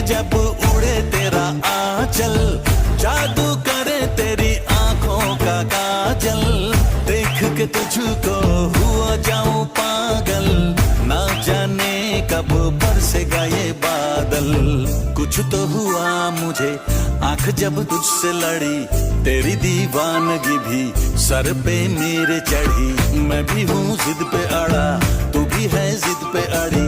जब उड़े तेरा आंचल, जादू करे तेरी आंखों का काजल। देख के तुझको हुआ जाऊं पागल, ना जाने कब बरसेगा ये बादल। कुछ तो हुआ मुझे आंख जब तुझसे लड़ी, तेरी दीवानगी भी सर पे मेरे चढ़ी। मैं भी हूँ जिद पे अड़ा, तू भी है जिद पे अड़ी,